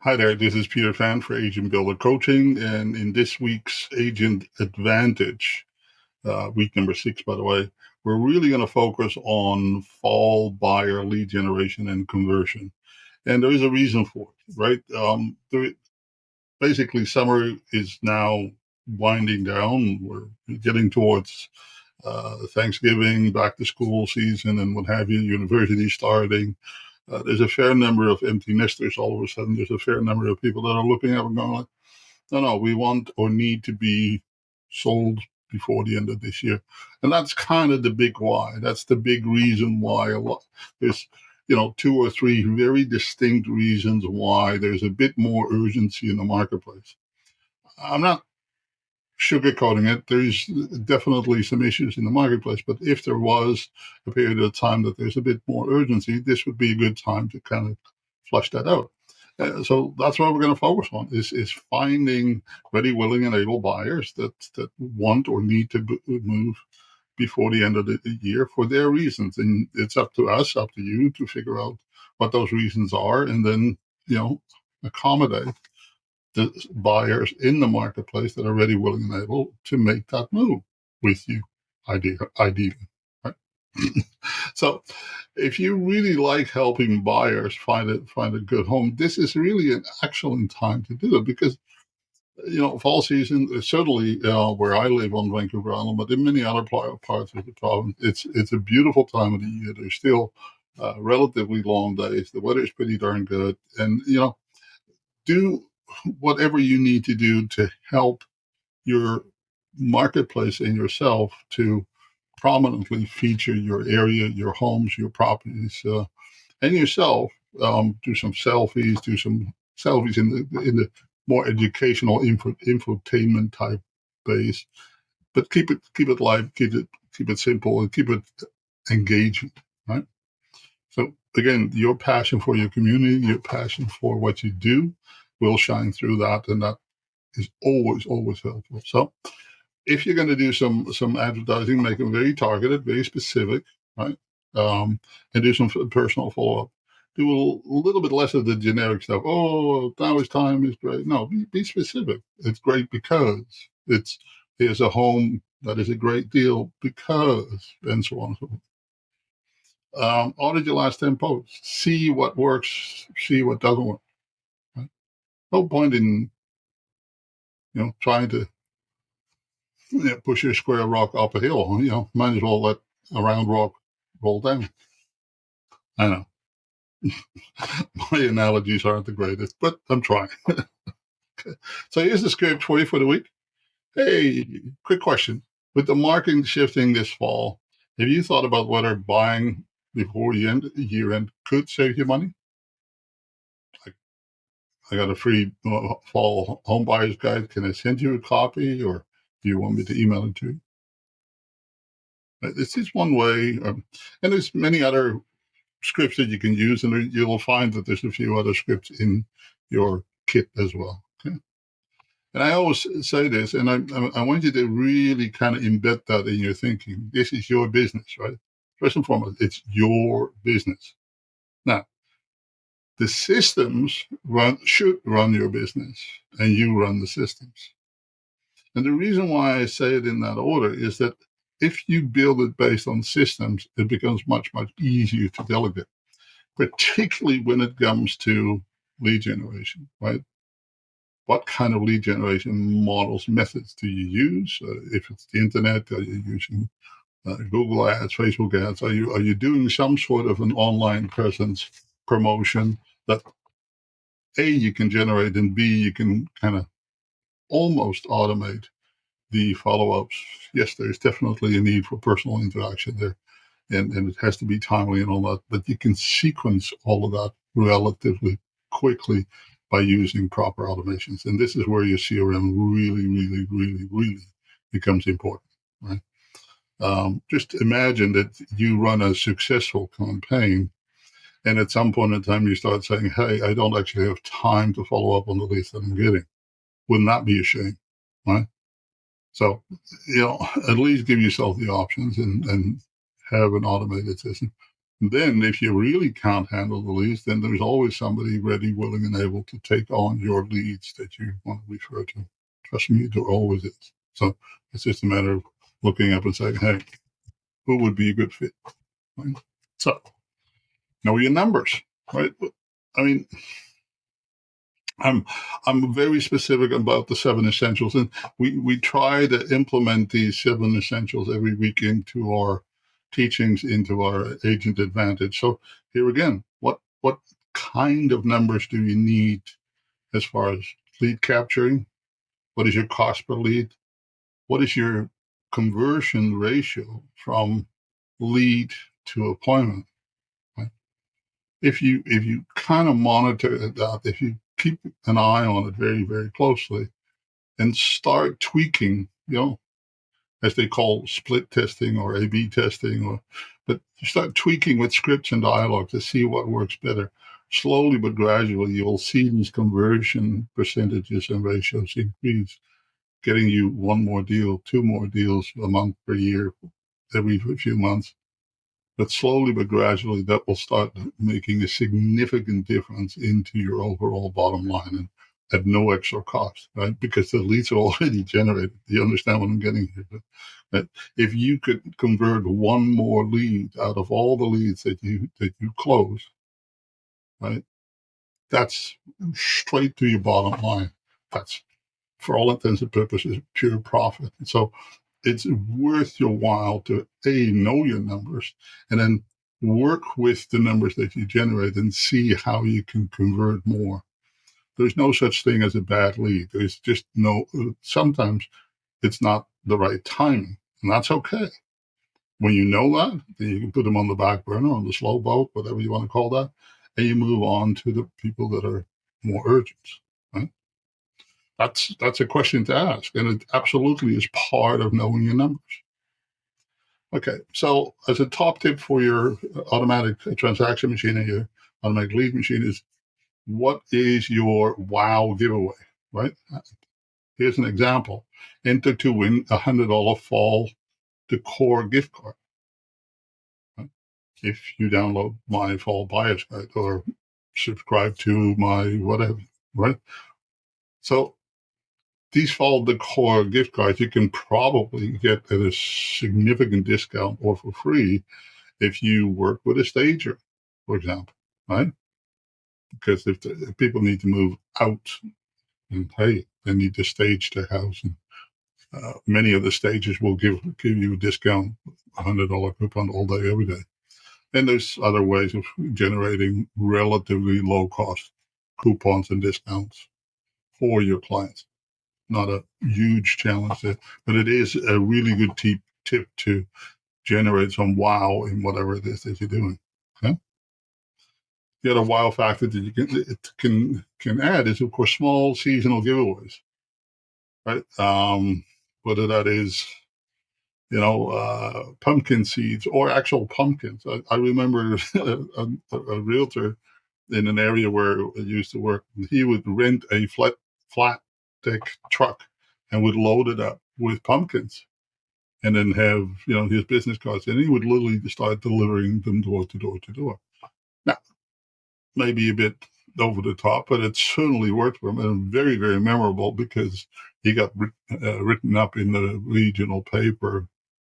Hi there, this is Peter Fan for Agent Builder Coaching, and in this week's Agent Advantage, week number 6, by the way, we're really going to focus on fall buyer lead generation and conversion. And there is a reason for it, right? Basically, summer is now winding down. We're getting towards Thanksgiving, back to school season, and what have you, university starting. There's a fair number of empty nesters all of a sudden. There's a fair number of people that are looking at and going like, no, we want or need to be sold before the end of this year. And that's kind of the big why. That's the big reason why there's, 2 or 3 very distinct reasons why there's a bit more urgency in the marketplace. I'm not sugarcoating it. There's definitely some issues in the marketplace, but if there was a period of time that there's a bit more urgency, this would be a good time to kind of flush that out. So that's what we're going to focus on is finding ready, willing, and able buyers that want or need to move before the end of the year for their reasons, and it's up to us, up to you, to figure out what those reasons are, and then accommodate the buyers in the marketplace that are ready, willing, and able to make that move with you, ideally. Right? So, if you really like helping buyers find a good home, this is really an excellent time to do it because fall season is certainly where I live on Vancouver Island, but in many other parts of the province, it's a beautiful time of the year. There's still relatively long days. The weather is pretty darn good, and do whatever you need to do to help your marketplace and yourself to prominently feature your area, your homes, your properties, and yourself. Do some selfies. Do some selfies in the more educational infotainment type base, but keep it live, keep it simple, and keep it engaging. Right. So again, your passion for your community, your passion for what you do, will shine through that, and that is always helpful. So if you're going to do some advertising, make them very targeted, very specific, right? And do some personal follow up. Do a little bit less of the generic stuff. Oh, now it's time is great. No, be specific. It's great because here's a home that is a great deal because, and so on and so forth. Audit your last 10 posts. See what works. See what doesn't work. Right? No point in trying to push a square rock up a hill. Might as well let a round rock roll down. I know. My analogies aren't the greatest, but I'm trying. Okay. So here's the script for you for the week. Hey, quick question. With the market shifting this fall, have you thought about whether buying before year end could save you money? I got a free fall home buyer's guide. Can I send you a copy, or do you want me to email it to you? This is one way, and there's many other scripts that you can use, and you'll find that there's a few other scripts in your kit as well. Okay? And I always say this, and I want you to really kind of embed that in your thinking. This is your business, right? First and foremost, it's your business. Now, the systems should run your business, and you run the systems. And the reason why I say it in that order is that if you build it based on systems, it becomes much, much easier to delegate, particularly when it comes to lead generation, right? What kind of lead generation models, methods do you use? If it's the internet, are you using Google ads, Facebook ads? Are you doing some sort of an online presence promotion that A, you can generate, and B, you can kind of almost automate the follow-ups? Yes, there's definitely a need for personal interaction there, and it has to be timely and all that, but you can sequence all of that relatively quickly by using proper automations. And this is where your CRM really, really, really, really becomes important, right? Just imagine that you run a successful campaign, and at some point in time you start saying, hey, I don't actually have time to follow up on the leads that I'm getting. Wouldn't that be a shame, right? So, at least give yourself the options and have an automated system. Then, if you really can't handle the leads, then there's always somebody ready, willing, and able to take on your leads that you want to refer to. Trust me, there always is. So it's just a matter of looking up and saying, hey, who would be a good fit? Right? So know your numbers, right? I mean, I'm I'm very specific about the 7 essentials, and we try to implement these 7 essentials every week into our teachings, into our agent advantage. So here again, what kind of numbers do you need as far as lead capturing? What is your cost per lead? What is your conversion ratio from lead to appointment? Right? If you kind of monitor that, if you keep an eye on it very, very closely and start tweaking, as they call split testing or A/B testing, but you start tweaking with scripts and dialogue to see what works better. Slowly but gradually, you'll see these conversion percentages and ratios increase, getting you one more deal, two more deals a month per year, every few months. But slowly but gradually, that will start making a significant difference into your overall bottom line and at no extra cost, right? Because the leads are already generated. Do you understand what I'm getting here? But if you could convert one more lead out of all the leads that you close, right? That's straight to your bottom line. That's, for all intents and purposes, pure profit. So it's worth your while to know your numbers and then work with the numbers that you generate and see how you can convert more. There's no such thing as a bad lead. There's just no, sometimes it's not the right timing, and that's okay. When you know that, then you can put them on the back burner, on the slow boat, whatever you want to call that, and you move on to the people that are more urgent. Right? That's a question to ask, and it absolutely is part of knowing your numbers. Okay, so as a top tip for your automatic transaction machine and your automatic lead machine is, what is your wow giveaway, right? Here's an example. Enter to win $100 fall decor gift card. Right? If you download my fall buyer's guide or subscribe to my whatever, right? So these fall decor gift cards you can probably get at a significant discount or for free if you work with a stager, for example, right? Because if people need to move out, and hey, they need to stage their house, and many of the stages will give you a discount, $100 coupon all day, every day. And there's other ways of generating relatively low cost coupons and discounts for your clients. Not a huge challenge there, but it is a really good tip to generate some wow in whatever it is that you're doing. Okay? The other wow factor that you can add is, of course, small seasonal giveaways, right? Whether that is, pumpkin seeds or actual pumpkins. I remember a realtor in an area where I used to work. He would rent a flat deck truck and would load it up with pumpkins, and then have his business cards, and he would literally start delivering them door to door to door. Now, maybe a bit over the top, but it certainly worked for him, and very, very memorable because he got written up in the regional paper,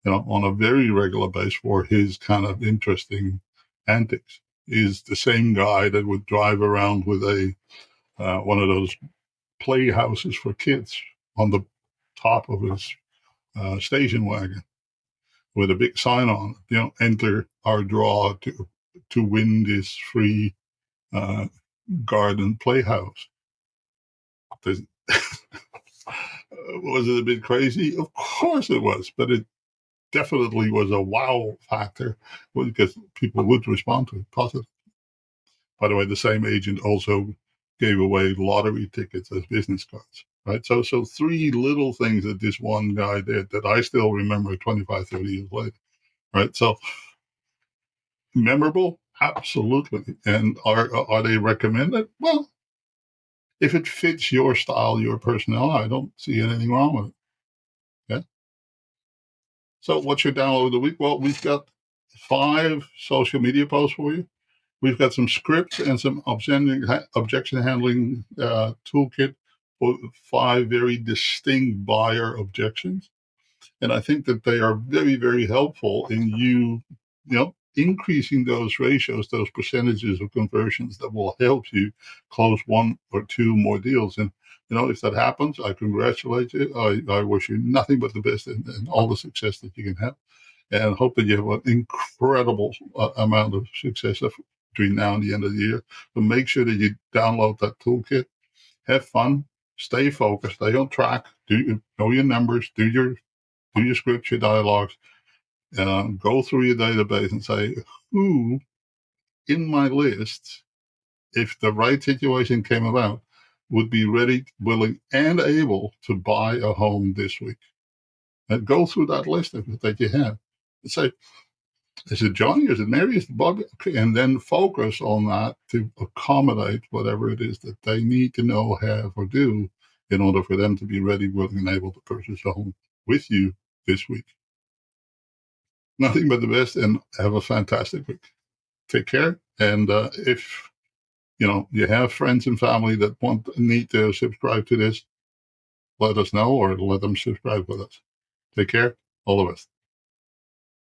on a very regular basis for his kind of interesting antics. He's the same guy that would drive around with a one of those playhouses for kids on the top of his station wagon with a big sign on it, enter our draw to win this free uh, garden playhouse. Was it a bit crazy? Of course it was, but it definitely was a wow factor because people would respond to it positively. By the way, the same agent also gave away lottery tickets as business cards, right? So three little things that this one guy did that I still remember 25, 30 years later, right? So memorable, absolutely. And are they recommended? Well, if it fits your style, your personality, I don't see anything wrong with it. Yeah. So what's your download of the week? Well, we've got 5 social media posts for you. We've got some scripts and some objection handling toolkit for 5 very distinct buyer objections. And I think that they are very, very helpful in increasing those ratios, those percentages of conversions that will help you close 1 or 2 more deals. And, if that happens, I congratulate you. I wish you nothing but the best and all the success that you can have, and hope that you have an incredible amount of success between now and the end of the year. So make sure that you download that toolkit, have fun, stay focused, stay on track, know your numbers, do your scripts, your dialogues, go through your database and say, who in my list, if the right situation came about, would be ready, willing, and able to buy a home this week. And go through that list that you have. And say, is it Johnny? Is it Mary? Is it Bobby? Okay, and then focus on that to accommodate whatever it is that they need to know, have, or do in order for them to be ready, willing, and able to purchase a home with you this week. Nothing but the best, and have a fantastic week. Take care. And if you have friends and family that need to subscribe to this, let us know, or let them subscribe with us. Take care. All the best.